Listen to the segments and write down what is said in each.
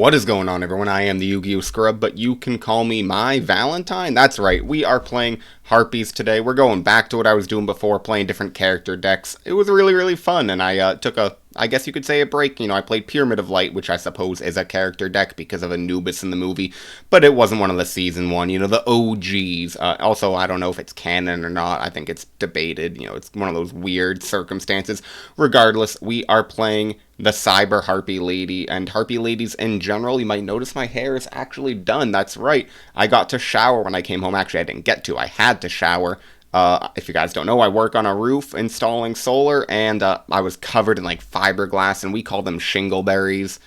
What is going on, everyone? I am the YuGiOh Scrub, but you can call me Mai Valentine. That's right, we are playing Harpies today. We're going back to what I was doing before, playing different character decks. It was really fun, and I took I guess you could say a break. You know, I played Pyramid of Light, which I suppose is a character deck because of Anubis in the movie, but it wasn't one of the season one, you know, the OGs. Also, I don't know if it's canon or not. I think it's debated. You know, it's one of those weird circumstances. Regardless, we are playing the Cyber Harpy Lady, and Harpy Ladies in general. You might notice my hair is actually done. That's right. I got to shower when I came home. Actually, I didn't get to. I had to shower. If you guys don't know, I work on a roof installing solar, and I was covered in like fiberglass, and we call them shingleberries.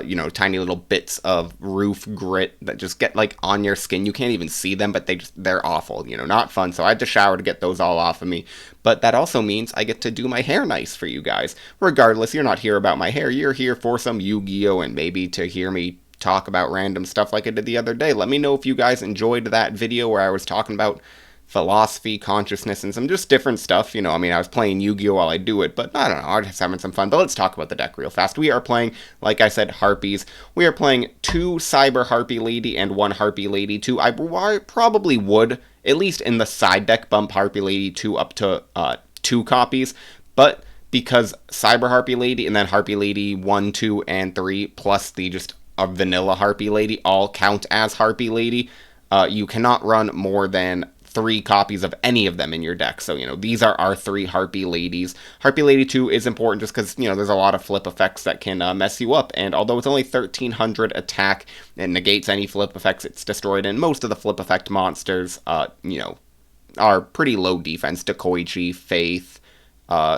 You know, tiny little bits of roof grit that just get like on your skin. You can't even see them, but they're awful, you know, not fun. So I had to shower to get those all off of me. But that also means I get to do my hair nice for you guys. Regardless, you're not here about my hair. You're here for some Yu-Gi-Oh! And maybe to hear me talk about random stuff like I did the other day. Let me know if you guys enjoyed that video where I was talking about philosophy, consciousness, and some just different stuff. You know, I mean, I was playing Yu-Gi-Oh! While I do it, but I don't know, I'm just having some fun. But let's talk about the deck real fast. We are playing, like I said, Harpies. We are playing 2 Cyber Harpy Lady and 1 Harpy Lady 2. I probably would, at least in the side deck, bump Harpy Lady 2 up to 2 copies, but because Cyber Harpy Lady and then Harpy Lady 1, 2, and 3, plus the just a vanilla Harpy Lady all count as Harpy Lady, you cannot run more than 3 copies of any of them in your deck. So, you know, these are our 3 Harpy Ladies. Harpy Lady 2 is important just because, you know, there's a lot of flip effects that can mess you up. And although it's only 1300 attack, it negates any flip effects it's destroyed. And most of the flip effect monsters, you know, are pretty low defense. Dekoichi, Faith,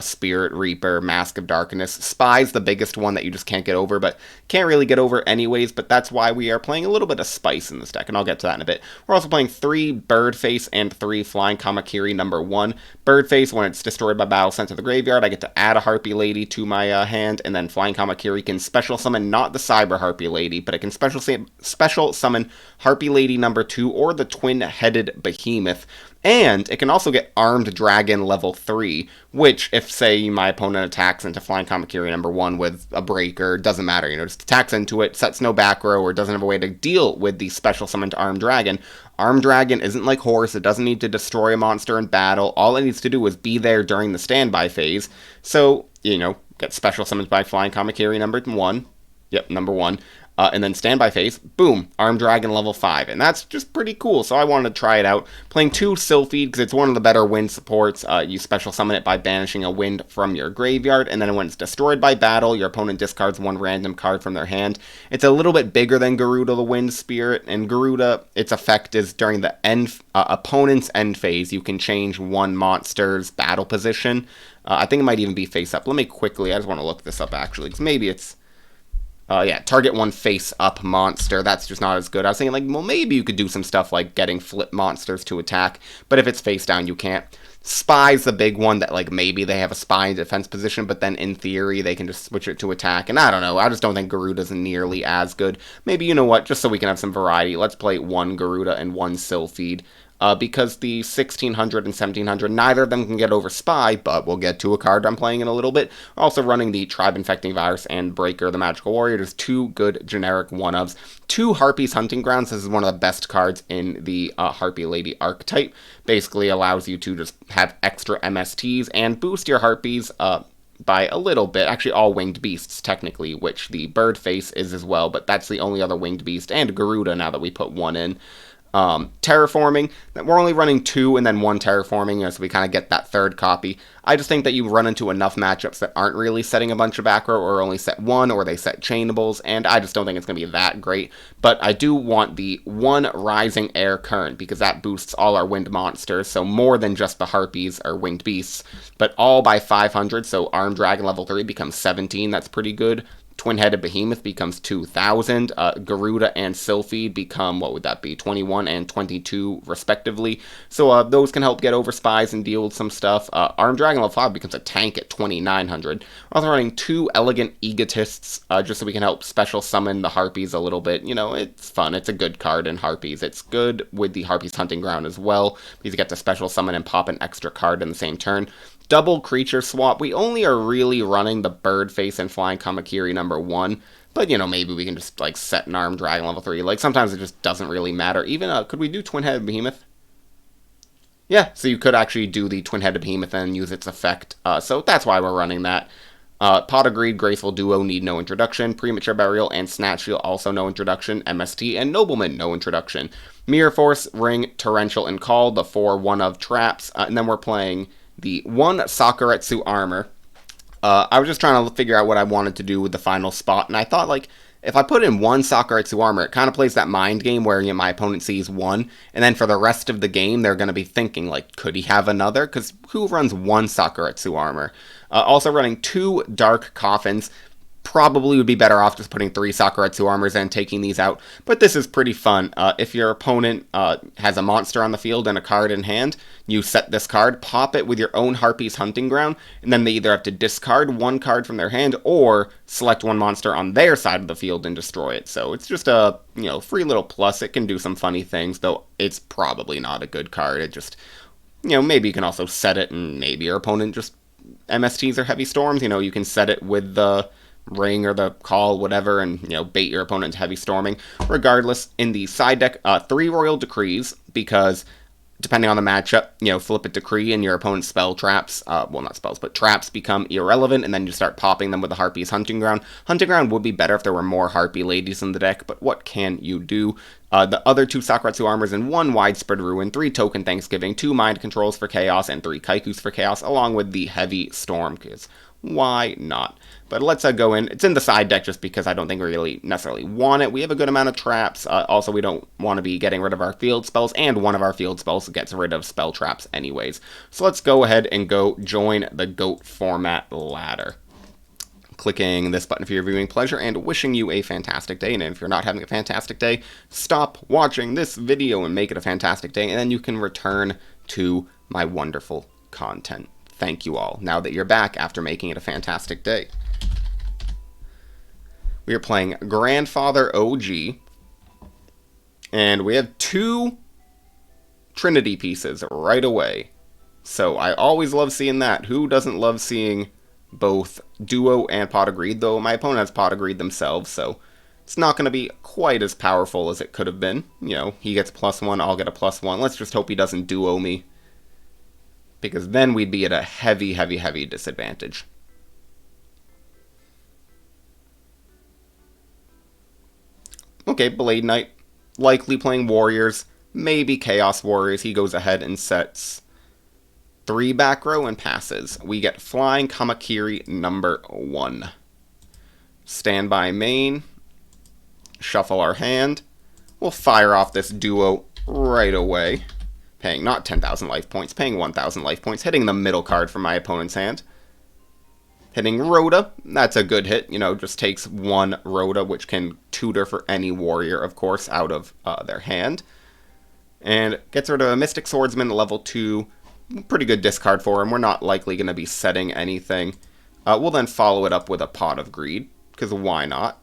Spirit Reaper, Mask of Darkness. Spy's the biggest one that you just can't get over, but can't really get over anyways, but that's why we are playing a little bit of spice in this deck, and I'll get to that in a bit. We're also playing 3 Birdface and 3 Flying Kamakiri number 1. Birdface, when it's destroyed by battle sent to the graveyard, I get to add a Harpy Lady to my hand, and then Flying Kamakiri can special summon not the Cyber Harpy Lady, but it can special summon Harpy Lady number 2 or the Twin-Headed Behemoth. And it can also get Armed Dragon level 3, which, if, say, my opponent attacks into Flying Kamakiri number 1 with a breaker, doesn't matter, you know, just attacks into it, sets no back row, or doesn't have a way to deal with the special summoned Armed Dragon. Armed Dragon isn't like Horse, it doesn't need to destroy a monster in battle, all it needs to do is be there during the standby phase. So, you know, get special summoned by Flying Kamakiri number 1. Yep, number 1. And then standby phase, boom, Armed Dragon level 5, and that's just pretty cool, so I wanted to try it out. Playing 2 Sylphid, because it's one of the better wind supports. You special summon it by banishing a wind from your graveyard, and then when it's destroyed by battle, your opponent discards 1 random card from their hand. It's a little bit bigger than Garuda the Wind Spirit, and Garuda, its effect is during the opponent's end phase, you can change 1 monster's battle position. I think it might even be face up. Let me quickly, I just want to look this up actually, because maybe it's... yeah, target 1 face-up monster. That's just not as good. I was thinking, like, well, maybe you could do some stuff like getting flip monsters to attack, but if it's face-down, you can't. Spy's the big one that, like, maybe they have a spy in defense position, but then in theory, they can just switch it to attack, and I don't know. I just don't think Garuda's nearly as good. Maybe, you know what, just so we can have some variety, let's play 1 Garuda and 1 Sylphid. Because the 1600 and 1700, neither of them can get over Spy, but we'll get to a card I'm playing in a little bit. We're also running the Tribe Infecting Virus and Breaker the Magical Warrior. There's 2 good generic 1-ofs. 2 Harpies Hunting Grounds. This is one of the best cards in the Harpy Lady archetype. Basically allows you to just have extra MSTs and boost your Harpies by a little bit. Actually, all winged beasts, technically, which the Birdface is as well, but that's the only other winged beast, and Garuda now that we put 1 in. Terraforming, we're only running 2 and then 1 terraforming, you know, so we kind of get that 3rd copy. I just think that you run into enough matchups that aren't really setting a bunch of back row, or only set 1, or they set chainables, and I just don't think it's going to be that great. But I do want the 1 Rising Air Current, because that boosts all our wind monsters, so more than just the Harpies or winged beasts, but all by 500, so Armed Dragon level 3 becomes 17, that's pretty good. Twin-Headed Behemoth becomes 2,000. Garuda and Sylphid become, what would that be, 21 and 22 respectively. So those can help get over spies and deal with some stuff. Armed Dragon level 5 becomes a tank at 2,900. We're also running 2 Elegant Egotists, just so we can help special summon the Harpies a little bit. You know, it's fun. It's a good card in Harpies. It's good with the Harpies Hunting Ground as well, because you get to special summon and pop an extra card in the same turn. Double creature swap. We only are really running the Birdface and Flying Kamakiri number 1 But, you know, maybe we can just, like, set an armed dragon level 3. Like, sometimes it just doesn't really matter. Even, could we do Twin-Headed Behemoth? Yeah, so you could actually do the Twin-Headed Behemoth and use its effect. So that's why we're running that. Pot of Greed, Graceful Duo need no introduction. Premature Burial and Snatch Shield also no introduction. MST and Nobleman no introduction. Mirror Force, Ring, Torrential, and Call, the 4 1-of traps. And then we're playing the 1 Sakuretsu Armor. I was just trying to figure out what I wanted to do with the final spot, and I thought, like, if I put in 1 Sakuretsu Armor, it kind of plays that mind game where, you know, my opponent sees 1, and then for the rest of the game, they're going to be thinking, like, could he have another? Because who runs 1 Sakuretsu Armor? Also running 2 Dark Coffins. Probably would be better off just putting 3 Sakuretsu Armors and taking these out, but this is pretty fun. If your opponent has a monster on the field and a card in hand, you set this card, pop it with your own Harpy's Hunting Ground, and then they either have to discard 1 card from their hand or select 1 monster on their side of the field and destroy it. So it's just a, you know, free little plus. It can do some funny things, though it's probably not a good card. It just, you know, maybe you can also set it and maybe your opponent just MSTs or Heavy Storms. You know, you can set it with the Ring or the Call, whatever, and, you know, bait your opponent to Heavy Storming. Regardless, in the side deck, 3 Royal Decrees, because depending on the matchup, you know, flip a Decree and your opponent's spell traps, well, not spells, but traps become irrelevant, and then you start popping them with the Harpy's Hunting Ground. Hunting Ground would be better if there were more Harpy ladies in the deck, but what can you do? The other 2 Sakuretsu Armors and 1 Widespread Ruin, 3 Token Thanksgiving, 2 Mind Controls for Chaos, and 3 Kaikus for Chaos, along with the Heavy Storm, because why not? But let's go in. It's in the side deck just because I don't think we really necessarily want it. We have a good amount of traps. Also, we don't want to be getting rid of our field spells, and one of our field spells gets rid of spell traps anyways. So let's go ahead and go join the GOAT format ladder. Clicking this button for your viewing pleasure and wishing you a fantastic day. And if you're not having a fantastic day, stop watching this video and make it a fantastic day, and then you can return to my wonderful content. Thank you all, now that you're back after making it a fantastic day. We are playing Grandfather OG, and we have 2 Trinity pieces right away. So I always love seeing that. Who doesn't love seeing both Duo and Pot of Greed, though my opponent has Pot of Greed themselves, so it's not going to be quite as powerful as it could have been. You know, he gets +1, I'll get a +1. Let's just hope he doesn't Duo me, because then we'd be at a heavy, heavy, heavy disadvantage. Okay, Blade Knight, likely playing Warriors, maybe Chaos Warriors. He goes ahead and sets 3 back row and passes. We get Flying Kamakiri number 1. Standby main, shuffle our hand. We'll fire off this Duo right away. Paying not 10,000 life points, paying 1,000 life points, hitting the middle card from my opponent's hand. Hitting Rhoda, that's a good hit, you know, just takes 1 Rhoda, which can tutor for any warrior, of course, out of their hand. And gets rid of a Mystic Swordsman, level 2, pretty good discard for him. We're not likely going to be setting anything. We'll then follow it up with a Pot of Greed, because why not?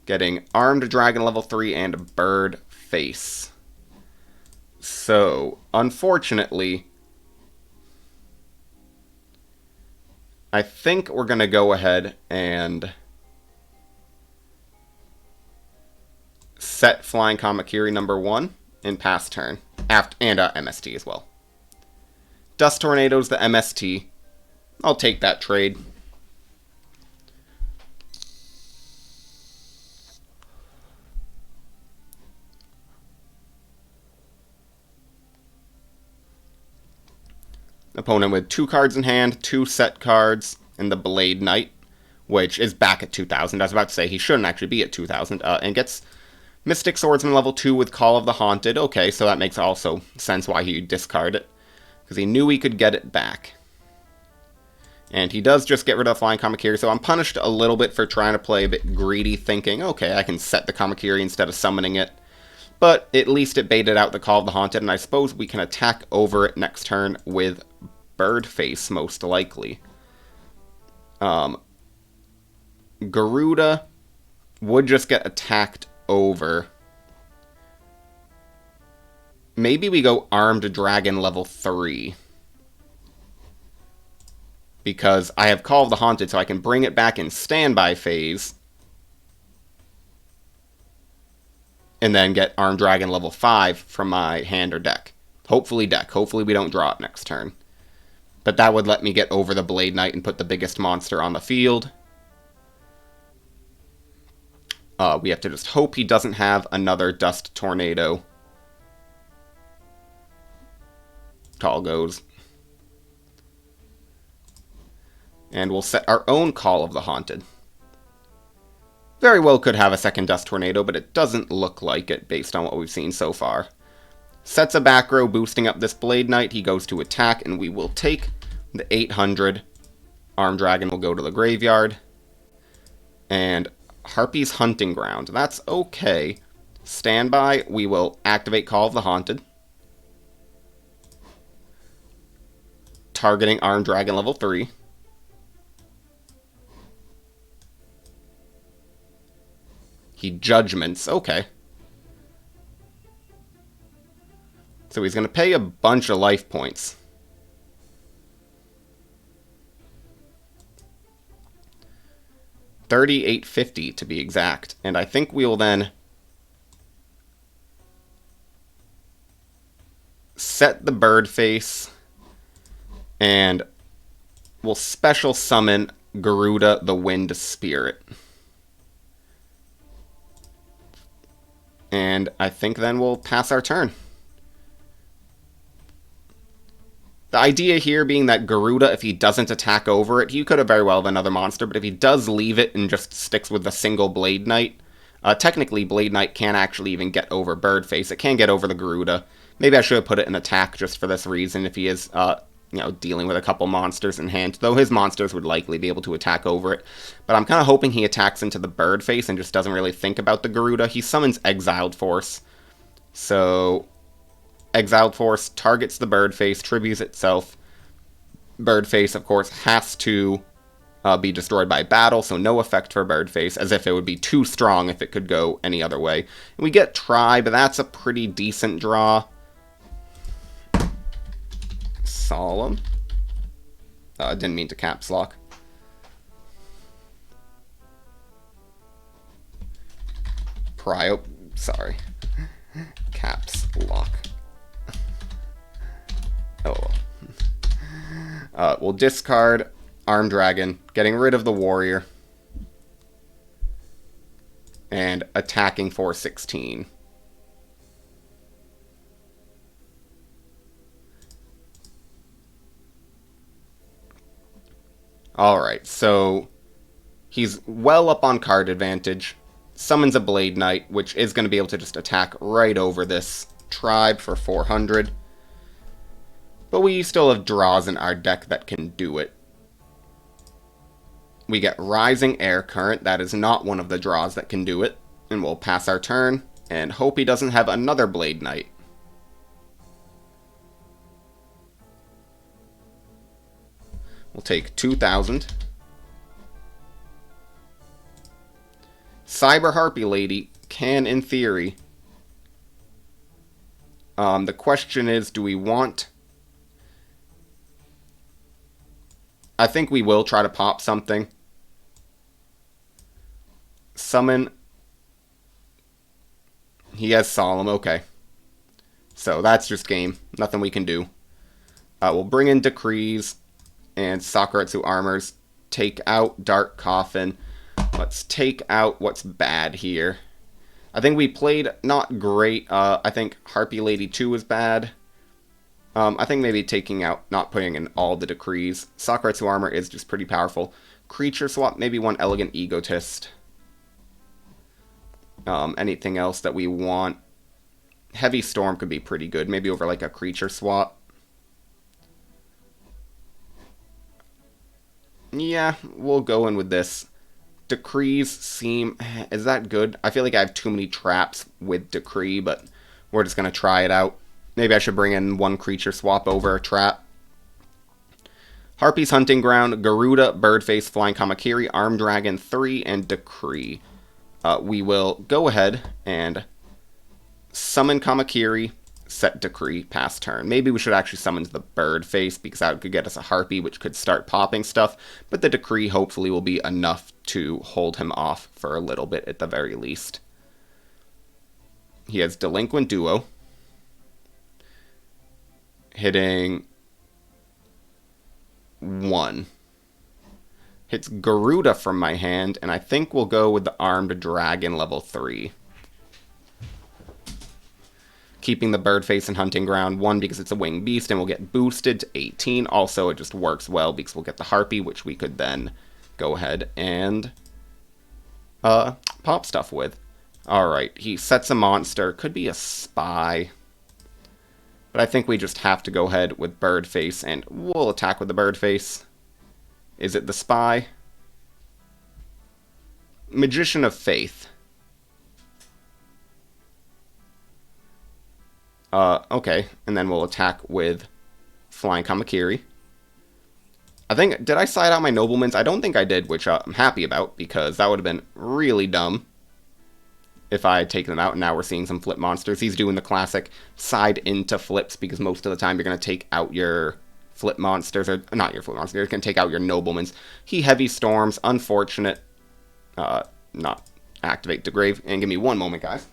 Getting Armed Dragon, level 3, and Bird Face. So, unfortunately, I think we're going to go ahead and set Flying Kamakiri number 1 in pass turn, and MST as well. Dust Tornado's the MST. I'll take that trade. Opponent with 2 cards in hand, 2 set cards, and the Blade Knight, which is back at 2,000. I was about to say he shouldn't actually be at 2,000, and gets Mystic Swordsman level 2 with Call of the Haunted. Okay, so that makes also sense why he discard it, because he knew he could get it back. And he does just get rid of Flying Kamakiri, so I'm punished a little bit for trying to play a bit greedy, thinking, okay, I can set the Kamakiri instead of summoning it. But at least it baited out the Call of the Haunted, and I suppose we can attack over it next turn with Bird Face, most likely. Garuda would just get attacked over. Maybe we go Armed Dragon level 3. because I have Call of the Haunted, so I can bring it back in standby phase, and then get Armed Dragon level 5 from my hand or deck. Hopefully deck. Hopefully we don't draw it next turn. But that would let me get over the Blade Knight and put the biggest monster on the field. We have to just hope he doesn't have another Dust Tornado. Call goes. And we'll set our own Call of the Haunted. Very well could have a second Dust Tornado, but it doesn't look like it based on what we've seen so far. Sets a back row, boosting up this Blade Knight. He goes to attack, and we will take the 800. Armed Dragon will go to the graveyard. And Harpy's Hunting Ground. That's okay. Standby, we will activate Call of the Haunted. Targeting Armed Dragon level 3. He Judgments. Okay. So he's going to pay a bunch of life points. $38.50 to be exact. And I think we will then set the bird face. And we'll special summon Garuda the Wind Spirit. And I think then we'll pass our turn. The idea here being that Garuda, if he doesn't attack over it, he could have very well have another monster, but if he does leave it and just sticks with the single Blade Knight, technically Blade Knight can't actually even get over Birdface. It can get over the Garuda. Maybe I should have put it in attack just for this reason if he is, dealing with a couple monsters in hand, though his monsters would likely be able to attack over it. But I'm kind of hoping he attacks into the bird face and just doesn't really think about the Garuda. He summons Exiled Force. So Exiled Force targets the bird face, tributes itself. Bird face, of course, has to be destroyed by battle, so no effect for bird face, as if it would be too strong if it could go any other way. And we get Try, but that's a pretty decent draw. Solemn. Didn't mean to caps lock. Sorry. Caps lock. Oh. We'll discard Armed Dragon, getting rid of the Warrior, and attacking for 16. Alright, so he's well up on card advantage, summons a Blade Knight, which is going to be able to just attack right over this tribe for 400. But we still have draws in our deck that can do it. We get Rising Air Current, that is not one of the draws that can do it, and we'll pass our turn, and hope he doesn't have another Blade Knight. We'll take 2,000. Cyber Harpy Lady can, in theory. The question is, do we want... I think we will try to pop something. Summon. He has Solemn, okay. So that's just game. Nothing we can do. We'll bring in Decrees and Sakuretsu Armors. Take out Dark Coffin. Let's take out what's bad here. I think we played not great. I think Harpy Lady 2 was bad. I think maybe taking out, not putting in all the Decrees. Sakuretsu Armor is just pretty powerful. Creature swap, maybe one Elegant Egotist. Anything else that we want? Heavy Storm could be pretty good. Maybe over like a creature swap. Yeah, we'll go in with this. Decrees seem... Is that good? I feel like I have too many traps with Decree, but we're just going to try it out. Maybe I should bring in one creature swap over a trap. Harpy's Hunting Ground, Garuda, Birdface, Flying Kamakiri, Armed Dragon 3, and Decree. We will go ahead and summon Kamakiri, set Decree past turn. Maybe we should actually summon the bird face, because that could get us a Harpy, which could start popping stuff, but the Decree hopefully will be enough to hold him off for a little bit at the very least. He has Delinquent Duo, hitting 1. Hits Garuda from my hand, and I think we'll go with the Armed Dragon level 3. Keeping the bird face and hunting ground, 1 because it's a winged beast and we'll get boosted to 18. Also, it just works well because we'll get the Harpy, which we could then go ahead and pop stuff with. Alright, he sets a monster. Could be a spy. But I think we just have to go ahead with bird face, and we'll attack with the bird face. Is it the spy? Magician of Faith. Okay, and then we'll attack with Flying Kamakiri. I think, did I side out my noblemans? I don't think I did, which I'm happy about, because that would have been really dumb if I had taken them out, and now we're seeing some flip monsters. He's doing the classic side into flips, because most of the time you're going to take out your flip monsters, or not your flip monsters, you're going to take out your noblemans. He heavy storms, unfortunate, not activate the grave, and give me one moment, guys.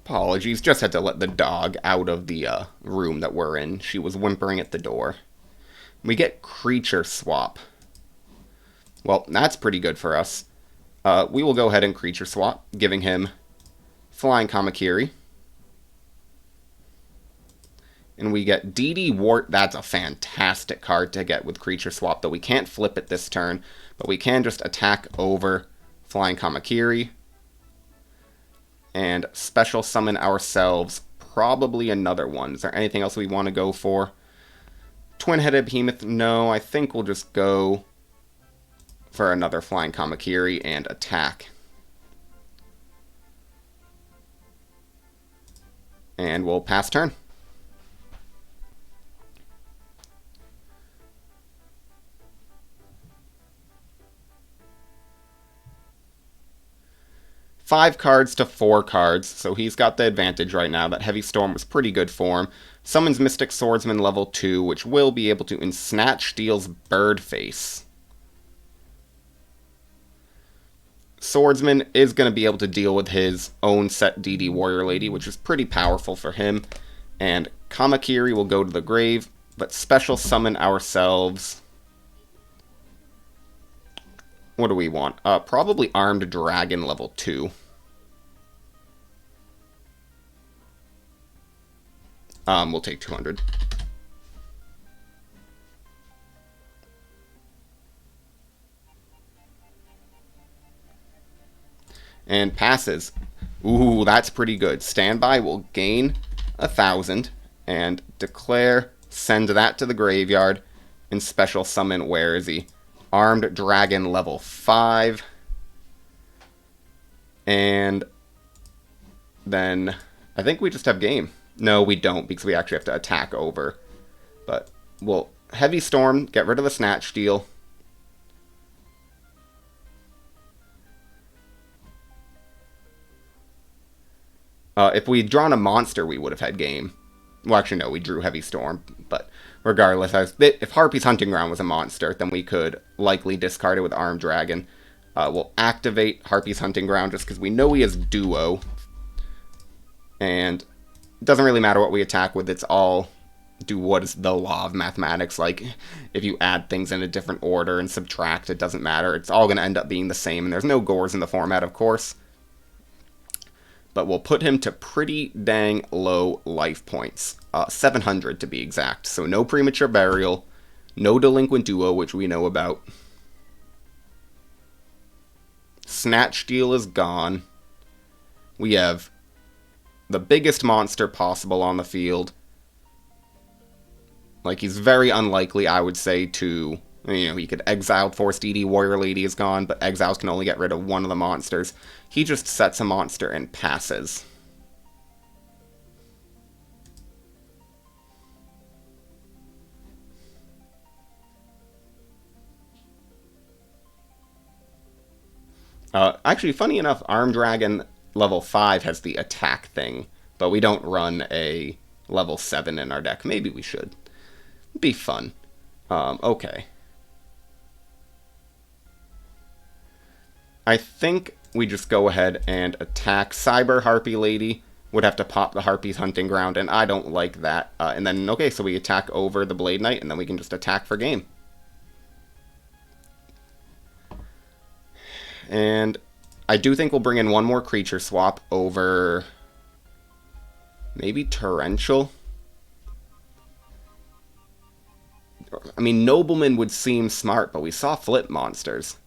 Apologies, just had to let the dog out of the room that we're in. She was whimpering at the door. We get Creature Swap. Well, that's pretty good for us. We will go ahead and Creature Swap, giving him Flying Kamakiri. And we get DD Wart. That's a fantastic card to get with Creature Swap, though we can't flip it this turn. But we can just attack over Flying Kamakiri. And special summon ourselves probably another one. Is there anything else we want to go for? Twin-headed behemoth? No, I think we'll just go for another Flying Kamakiri and attack. And we'll pass turn. Five cards to 4 cards, so he's got the advantage right now. That Heavy Storm was pretty good for him. Summons Mystic Swordsman level 2, which will be able to Ensnatch Steel's Bird Face. Swordsman is going to be able to deal with his own set DD Warrior Lady, which is pretty powerful for him. And Kamakiri will go to the grave, but special summon ourselves. What do we want? Probably Armed Dragon level 2. We'll take 200. And passes. Ooh, that's pretty good. Standby will gain 1,000 and declare, send that to the graveyard, and special summon, where is he? Armed Dragon level 5. And then I think we just have game. No, we don't, because we actually have to attack over. But we'll Heavy Storm, get rid of the Snatch Steel. If we'd drawn a monster, we would have had game. Well, actually, no, we drew Heavy Storm, but regardless, if Harpy's Hunting Ground was a monster, then we could likely discard it with Armed Dragon. We'll activate Harpy's Hunting Ground just because we know he has Duo. And it doesn't really matter what we attack with, it's all do what is the law of mathematics. Like, if you add things in a different order and subtract, it doesn't matter. It's all going to end up being the same, and there's no gores in the format, of course. But we'll put him to pretty dang low life points. 700 to be exact. So no Premature Burial, no Delinquent Duo, which we know about. Snatch Steel is gone. We have the biggest monster possible on the field. Like, he's very unlikely, I would say, to... You know, he could exile Force DD, Warrior Lady is gone, but exiles can only get rid of one of the monsters. He just sets a monster and passes. Actually, funny enough, Arm Dragon level 5 has the attack thing, but we don't run a level 7 in our deck. Maybe we should. It'd be fun. Okay. I think we just go ahead and attack Cyber Harpy Lady. Would have to pop the Harpy's Hunting Ground, and I don't like that. And then, okay, so we attack over the Blade Knight, and then we can just attack for game. And I do think we'll bring in one more creature swap over maybe Torrential. I mean, Nobleman would seem smart, but we saw flip monsters.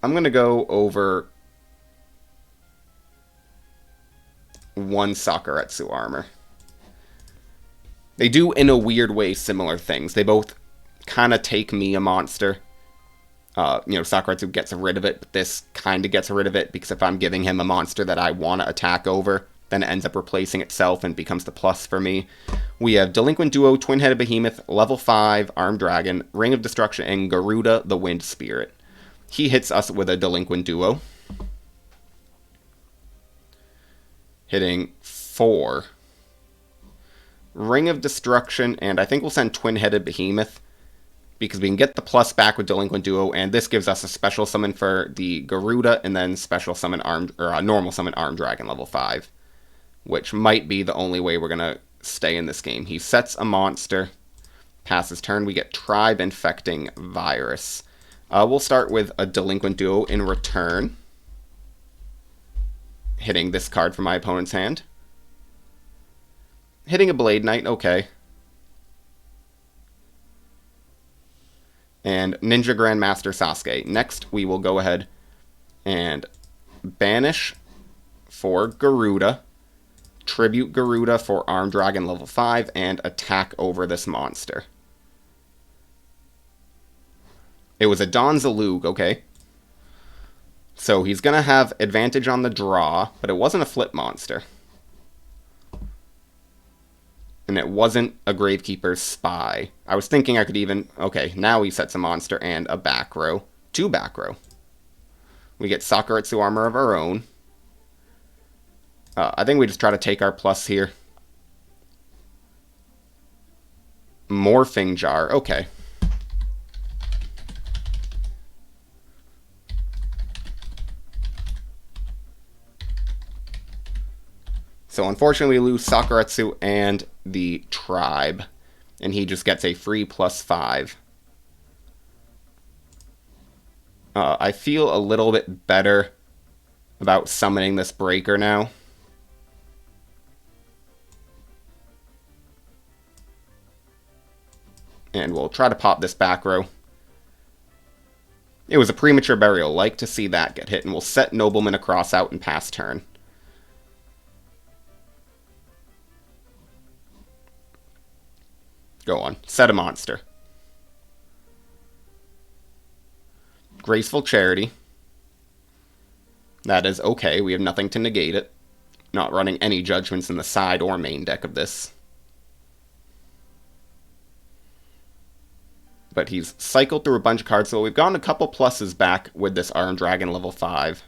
I'm going to go over one Sakuretsu armor. They do, in a weird way, similar things. They both kind of take me a monster. Sakuretsu gets rid of it, but this kind of gets rid of it, because if I'm giving him a monster that I want to attack over, then it ends up replacing itself and becomes the plus for me. We have Delinquent Duo, Twin-Headed Behemoth, Level 5, Armed Dragon, Ring of Destruction, and Garuda, the Wind Spirit. He hits us with a Delinquent Duo, hitting 4. Ring of Destruction, and I think we'll send Twin-Headed Behemoth, because we can get the plus back with Delinquent Duo, and this gives us a special summon for the Garuda, and then special summon normal summon Armed Dragon level 5, which might be the only way we're gonna stay in this game. He sets a monster, passes turn, we get Tribe Infecting Virus. We'll start with a Delinquent Duo in return, hitting this card from my opponent's hand. Hitting a Blade Knight, okay. And Ninja Grandmaster Sasuke. Next, we will go ahead and banish for Garuda, tribute Garuda for Armed Dragon level 5, and attack over this monster. It was a Don Zalug, okay. So he's going to have advantage on the draw, but it wasn't a flip monster. And it wasn't a Gravekeeper's Spy. I was thinking I could even... Okay, now he sets a monster and a back row. 2 back row. We get Sakuretsu armor of our own. I think we just try to take our plus here. Morphing Jar, okay. So unfortunately we lose Sakuretsu and the Tribe, and he just gets a free +5. I feel a little bit better about summoning this Breaker now. And we'll try to pop this back row. It was a premature burial. Like to see that get hit, and we'll set Nobleman across out and pass turn. Go on. Set a monster. Graceful Charity. That is okay. We have nothing to negate it. Not running any judgments in the side or main deck of this. But he's cycled through a bunch of cards, so we've gotten a couple pluses back with this Armed Dragon level 5.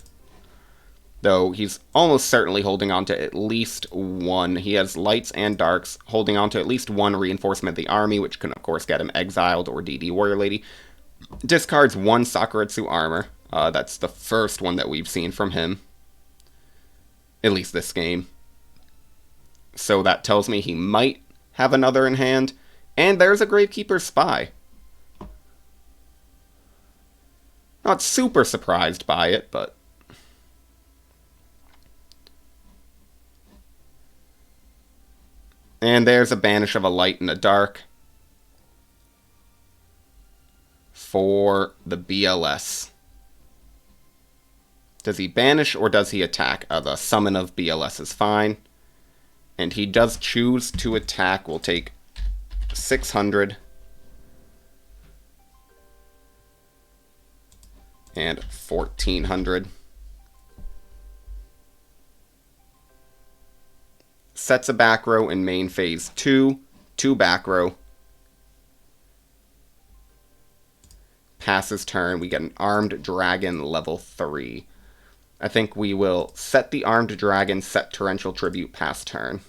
Though he's almost certainly holding on to at least one. He has lights and darks, holding on to at least one reinforcement of the army, which can of course get him exiled or DD Warrior Lady. Discards 1 Sakuretsu armor. That's the first one that we've seen from him. At least this game. So that tells me he might have another in hand. And there's a Gravekeeper's Spy. Not super surprised by it, but... And there's a Banish of a Light and a Dark for the BLS. Does he banish or does he attack? The summon of BLS is fine. And he does choose to attack. We'll take 600. And 1400. Sets a back row in main phase 2. 2 back row. passes turn, we get an armed dragon level 3. I think we will set the armed dragon, set torrential tribute, pass turn.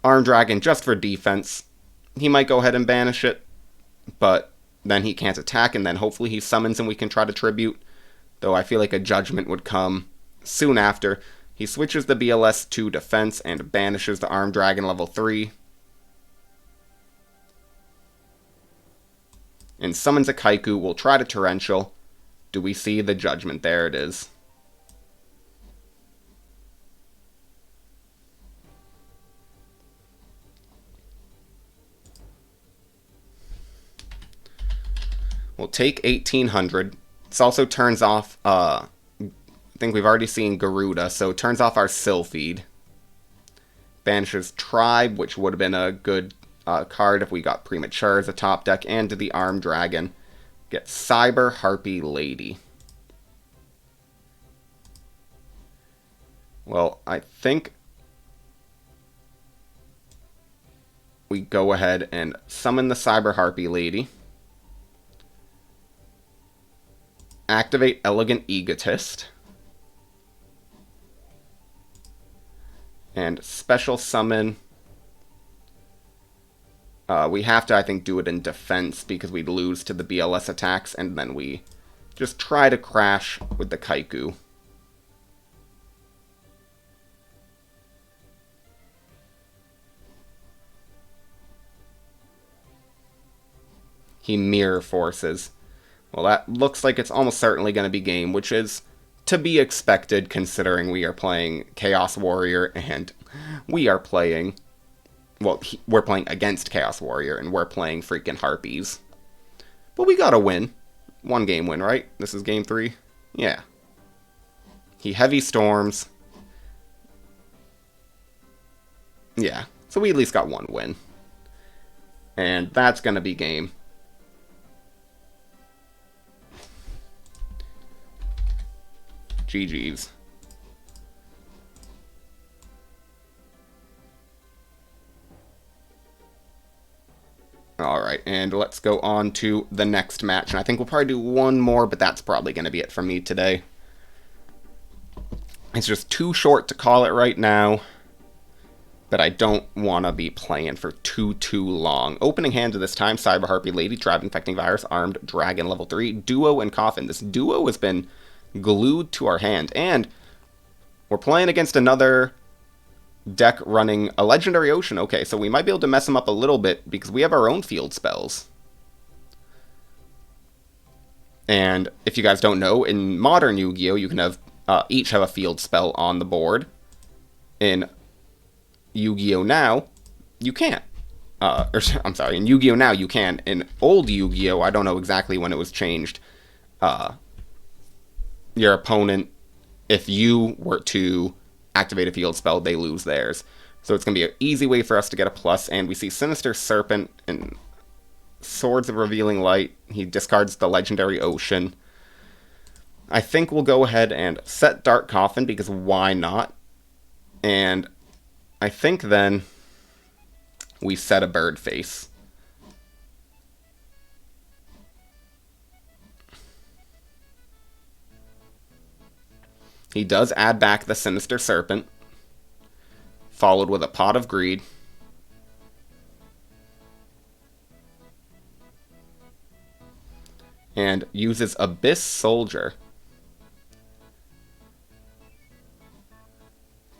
Armed dragon just for defense. He might go ahead and banish it, but then he can't attack, and then hopefully he summons and we can try to tribute. Though I feel like a judgment would come soon after. He switches the BLS to defense and banishes the armed dragon level 3. And summons a Kaiku. We'll try to torrential. Do we see the judgment? There it is. We'll take 1800. This also turns off, I think we've already seen Garuda, so it turns off our Sylphid. Banishes Tribe, which would have been a good card if we got Premature as a top deck, and to the Armed Dragon. Get Cyber Harpy Lady. Well, I think we go ahead and summon the Cyber Harpy Lady. Activate Elegant Egotist. And special summon. We have to, I think, do it in defense because we'd lose to the BLS attacks, and then we just try to crash with the Kaiku. He mirror forces. Well, that looks like it's almost certainly going to be game, which is to be expected considering we are playing Chaos Warrior and we are playing... Well, we're playing against Chaos Warrior and we're playing freaking Harpies. But we got a win. One game win, right? This is game 3? Yeah. He heavy storms. Yeah. So we at least got one win. And that's going to be game. GG's. Alright, and let's go on to the next match. And I think we'll probably do one more, but that's probably going to be it from me today. It's just too short to call it right now. But I don't want to be playing for too long. Opening hand to this time, Cyber Harpy Lady, Tribe Infecting Virus, Armed Dragon level 3, Duo, and Coffin. This Duo has been glued to our hand, and we're playing against another deck running a Legendary Ocean. Okay, so we might be able to mess him up a little bit because we have our own field spells. And if you guys don't know, in modern Yu-Gi-Oh, you can have each have a field spell on the board. In Yu-Gi-Oh Now, you can't. I'm sorry, in Yu-Gi-Oh Now you can. In old Yu-Gi-Oh, I don't know exactly when it was changed. Your opponent, if you were to activate a field spell, they lose theirs. So it's going to be an easy way for us to get a plus, and we see Sinister Serpent and Swords of Revealing Light. He discards the Legendary Ocean. I think we'll go ahead and set Dark Coffin, because why not? And I think then we set a Bird Face. He does add back the Sinister Serpent, followed with a Pot of Greed. And uses Abyss Soldier,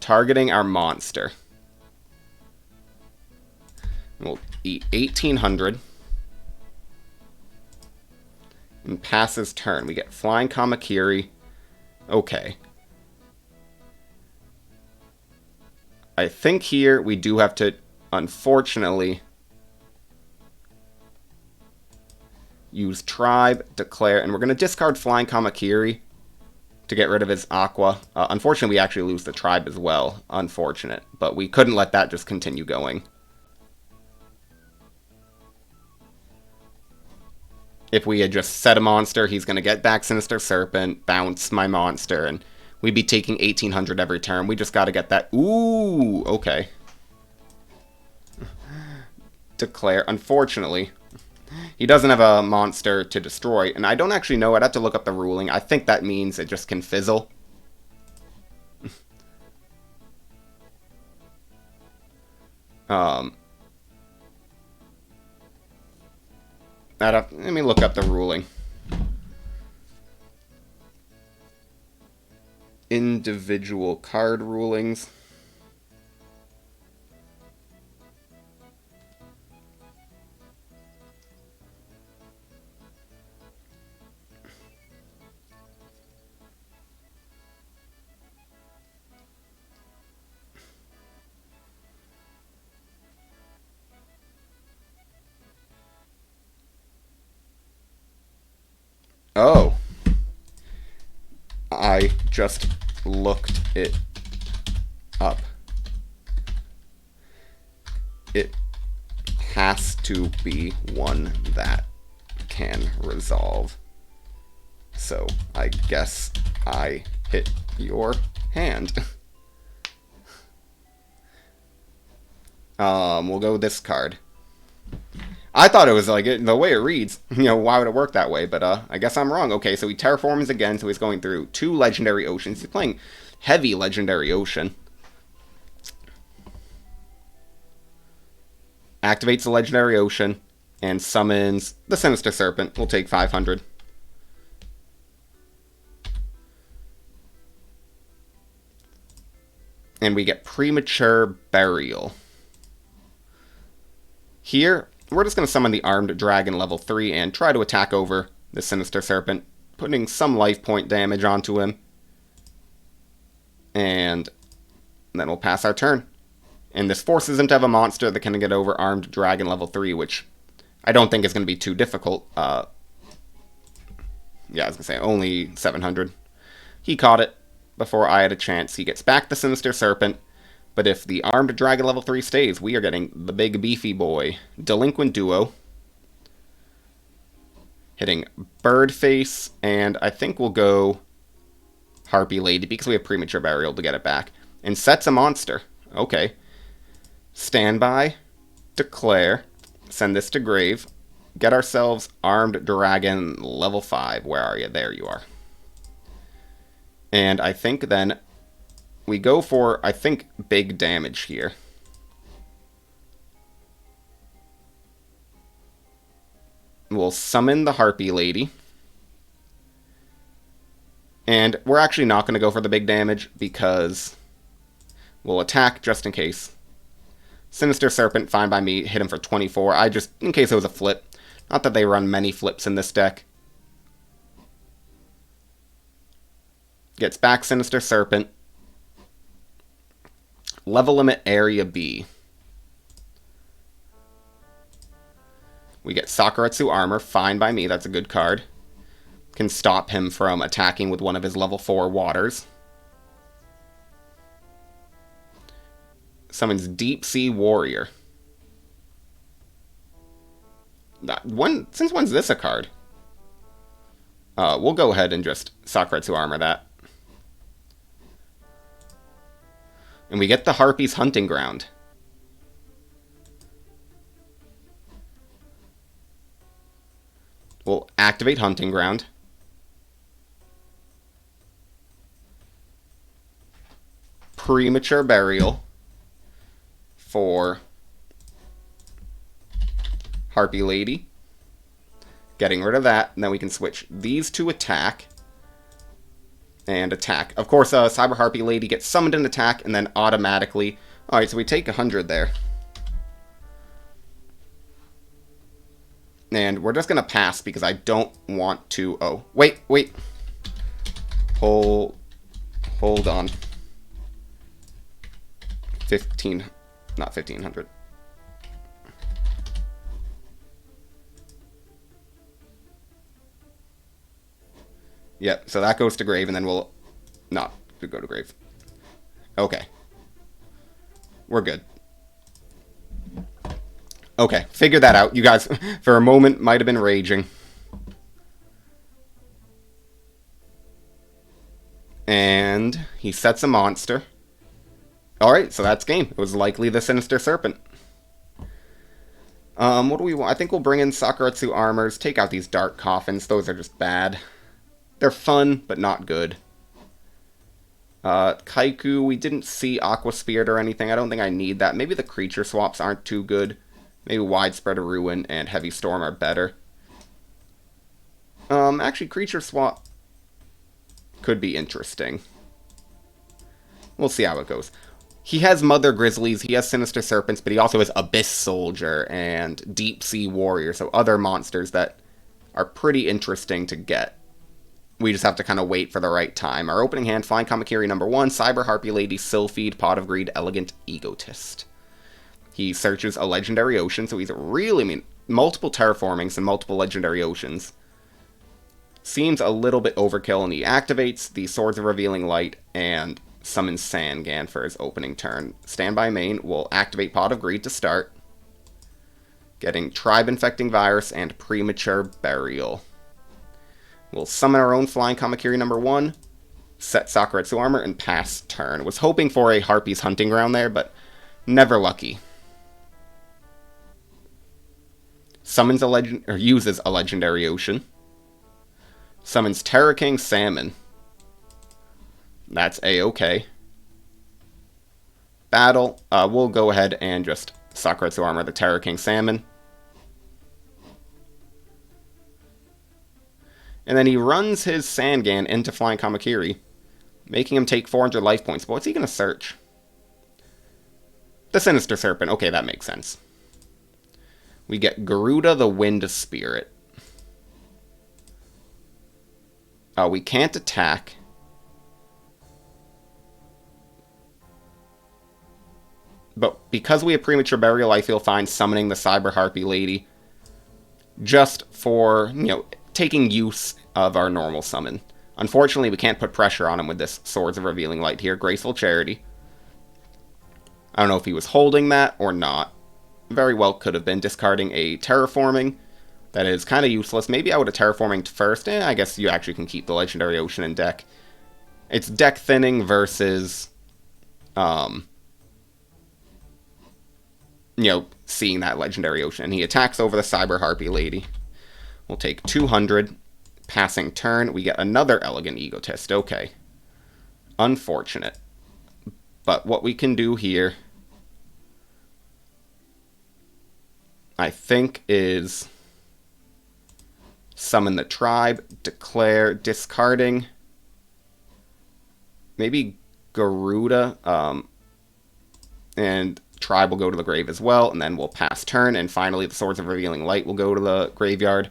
targeting our monster. We'll eat 1800. And passes turn. We get Flying Kamakiri. Okay. I think here we do have to, unfortunately, use Tribe, Declare, and we're going to discard Flying Kamakiri to get rid of his Aqua. Unfortunately, we actually lose the Tribe as well. Unfortunate. But we couldn't let that just continue going. If we had just set a monster, he's going to get back Sinister Serpent, bounce my monster, and we'd be taking 1800 every turn. We just got to get that. Ooh, okay. declare. Unfortunately, he doesn't have a monster to destroy, and I don't actually know. I'd have to look up the ruling. I think that means it just can fizzle. Let me look up the ruling. Individual card rulings. Oh. I just looked it up. It has to be one that can resolve. So I guess I hit your hand. We'll go with this card. I thought it was like the way it reads, why would it work that way? But I guess I'm wrong. Okay, so he terraforms again, so he's going through 2 legendary oceans. He's playing heavy legendary ocean. Activates the legendary ocean and summons the Sinister Serpent. We'll take 500. And we get Premature Burial. Here, we're just going to summon the Armed Dragon level 3 and try to attack over the Sinister Serpent, putting some life point damage onto him. And then we'll pass our turn. And this forces him to have a monster that can get over Armed Dragon level 3, which I don't think is going to be too difficult. Yeah, I was going to say, only 700. He caught it before I had a chance. He gets back the Sinister Serpent. But if the Armed Dragon level 3 stays, we are getting the big beefy boy. Delinquent Duo. Hitting Birdface, and I think we'll go Harpy Lady because we have Premature Burial to get it back. And sets a monster. Okay. Standby. Declare. Send this to grave. Get ourselves Armed Dragon level 5. Where are you? There you are. And I think then we go for, I think, big damage here. We'll summon the Harpy Lady. And we're actually not going to go for the big damage because we'll attack just in case. Sinister Serpent, fine by me, hit him for 24. In case it was a flip. Not that they run many flips in this deck. Gets back Sinister Serpent. Level limit area B. We get Sakuretsu Armor, fine by me, that's a good card. Can stop him from attacking with one of his level 4 waters. Summons Deep Sea Warrior. Since when's this a card? We'll go ahead and just Sakuretsu Armor that. And we get the Harpy's Hunting Ground. We'll activate Hunting Ground. Premature Burial for Harpy Lady. Getting rid of that, and then we can switch these to attack. And attack. Of course, Cyber Harpy Lady gets summoned in attack, and then automatically... Alright, so we take 100 there. And we're just going to pass, because I don't want to... Oh, wait. Hold on. 15... Not 1,500. Yep, so that goes to grave, and then we'll not go to grave. Okay. We're good. Okay, figured that out. You guys, for a moment, might have been raging. And he sets a monster. Alright, so that's game. It was likely the Sinister Serpent. What do we want? I think we'll bring in Sakuretsu armors, take out these dark coffins. Those are just bad. They're fun, but not good. Kaiku, we didn't see Aqua Spirit or anything. I don't think I need that. Maybe the creature swaps aren't too good. Maybe Widespread of Ruin and Heavy Storm are better. Actually, creature swap could be interesting. We'll see how it goes. He has Mother Grizzlies, he has Sinister Serpents, but he also has Abyss Soldier and Deep Sea Warrior, so other monsters that are pretty interesting to get. We just have to kind of wait for the right time. Our opening hand, Flying Kamakiri number 1, Cyber Harpy Lady, Sylphid, Pot of Greed, Elegant Egotist. He searches a Legendary Ocean, so he's really, multiple terraformings and multiple Legendary Oceans. Seems a little bit overkill, and he activates the Swords of Revealing Light and summons Sangan for his opening turn. Standby main will activate Pot of Greed to start, getting Tribe Infecting Virus and Premature Burial. We'll summon our own Flying Kamakiri number 1, set Sakuretsu armor, and pass turn. Was hoping for a Harpy's Hunting Ground there, but never lucky. Summons uses a Legendary Ocean. Summons Terra King Salmon. That's A-okay. Battle. We'll go ahead and just Sakuretsu armor the Terra King Salmon. And then he runs his Sangan into Flying Kamakiri, making him take 400 life points. But what's he going to search? The Sinister Serpent. Okay, that makes sense. We get Garuda the Wind Spirit. We can't attack. But because we have Premature Burial, I feel fine summoning the Cyber Harpy Lady. Just for, taking use of our normal summon. Unfortunately, we can't put pressure on him with this Swords of Revealing Light here. Graceful Charity. I don't know if he was holding that or not. Very well could have been discarding a Terraforming. That is kind of useless. Maybe I would have Terraforming first. I guess you actually can keep the Legendary Ocean in deck. It's deck thinning versus, seeing that Legendary Ocean. And he attacks over the Cyber Harpy Lady. We'll take 200. Passing turn. We get another Elegant Egotist. Okay. Unfortunate. But what we can do here, I think, is summon the Tribe, declare, discarding maybe Garuda, and Tribe will go to the grave as well, and then we'll pass turn, and finally the Swords of Revealing Light will go to the graveyard.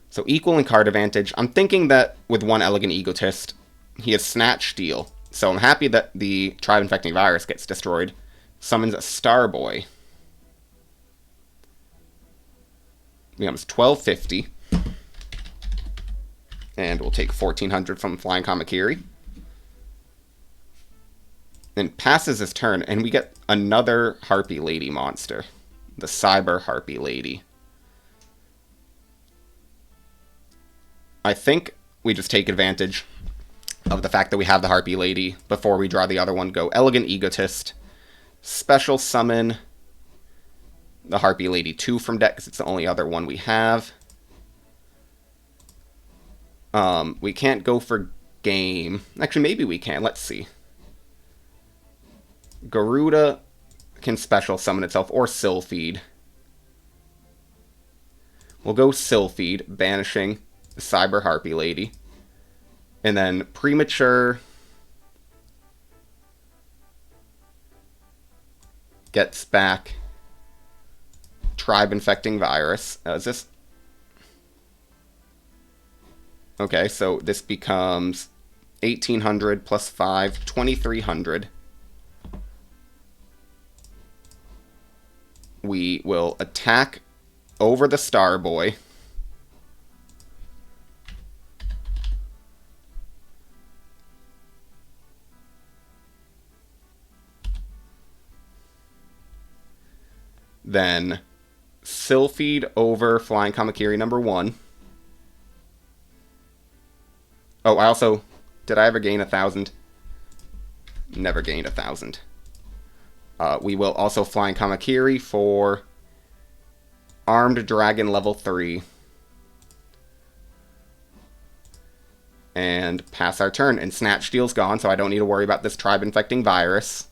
So equal in card advantage. I'm thinking that with one Elegant Egotist, he has Snatch Steal. So I'm happy that the Tribe Infecting Virus gets destroyed. Summons a Starboy. Becomes 1250. And we'll take 1400 from Flying Kamakiri. Then passes his turn, and we get another Harpy Lady monster. The Cyber Harpy Lady. I think we just take advantage of the fact that we have the Harpy Lady before we draw the other one. Go Elegant Egotist. Special summon the Harpy Lady 2 from deck, because it's the only other one we have. We can't go for game. Actually, maybe we can. Let's see. Garuda can special summon itself, or Sylphid. We'll go Sylphid, banishing the Cyber Harpy Lady. And then Premature gets back Tribe Infecting Virus. Is this... Okay, so this becomes 1800 plus 5, 2300. We will attack over the Starboy. Then Sylphid over Flying Kamakiri number 1. Oh, I also... Did I ever gain 1,000? Never gained 1,000. We will also Flying Kamakiri for Armed Dragon level 3. And pass our turn. And Snatch Steel's gone, so I don't need to worry about this tribe-infecting virus.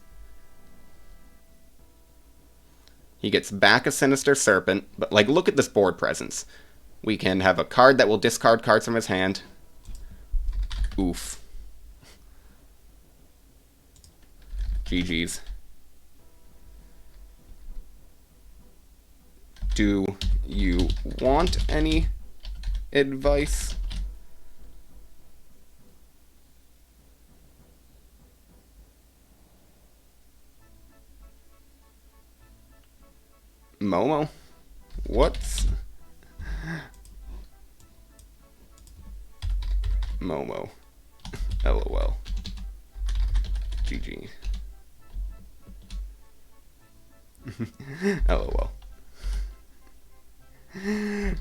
He gets back a Sinister Serpent, but, like, look at this board presence. We can have a card that will discard cards from his hand. Oof. GG's. Do you want any advice? Momo? What's... Momo. LOL. GG. LOL.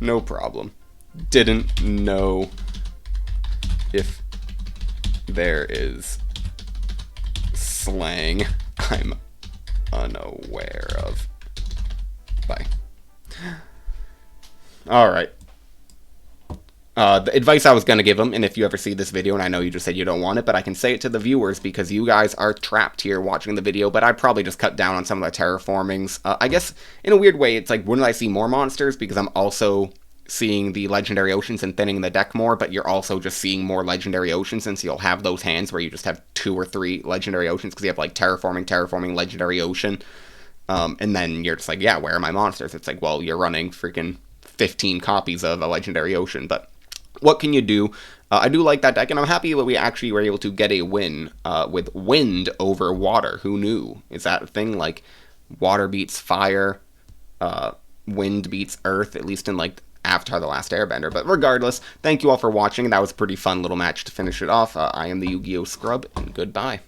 No problem. Didn't know if there is slang I'm unaware of. Bye. Alright. The advice I was going to give him, and if you ever see this video, and I know you just said you don't want it, but I can say it to the viewers because you guys are trapped here watching the video, but I'd probably just cut down on some of the terraformings. I guess, in a weird way, it's like, wouldn't I see more monsters? Because I'm also seeing the Legendary Oceans and thinning the deck more, but you're also just seeing more Legendary Oceans, since you'll have those hands where you just have 2 or 3 Legendary Oceans, because you have, like, Terraforming, Legendary Ocean, and then you're just like, yeah, where are my monsters? It's like, well, you're running freaking 15 copies of a Legendary Ocean, but what can you do? I do like that deck, and I'm happy that we actually were able to get a win with wind over water. Who knew? Is that a thing? Like, water beats fire, wind beats earth, at least in, like, Avatar The Last Airbender. But regardless, thank you all for watching. That was a pretty fun little match to finish it off. I am the Yu-Gi-Oh! Scrub, and goodbye.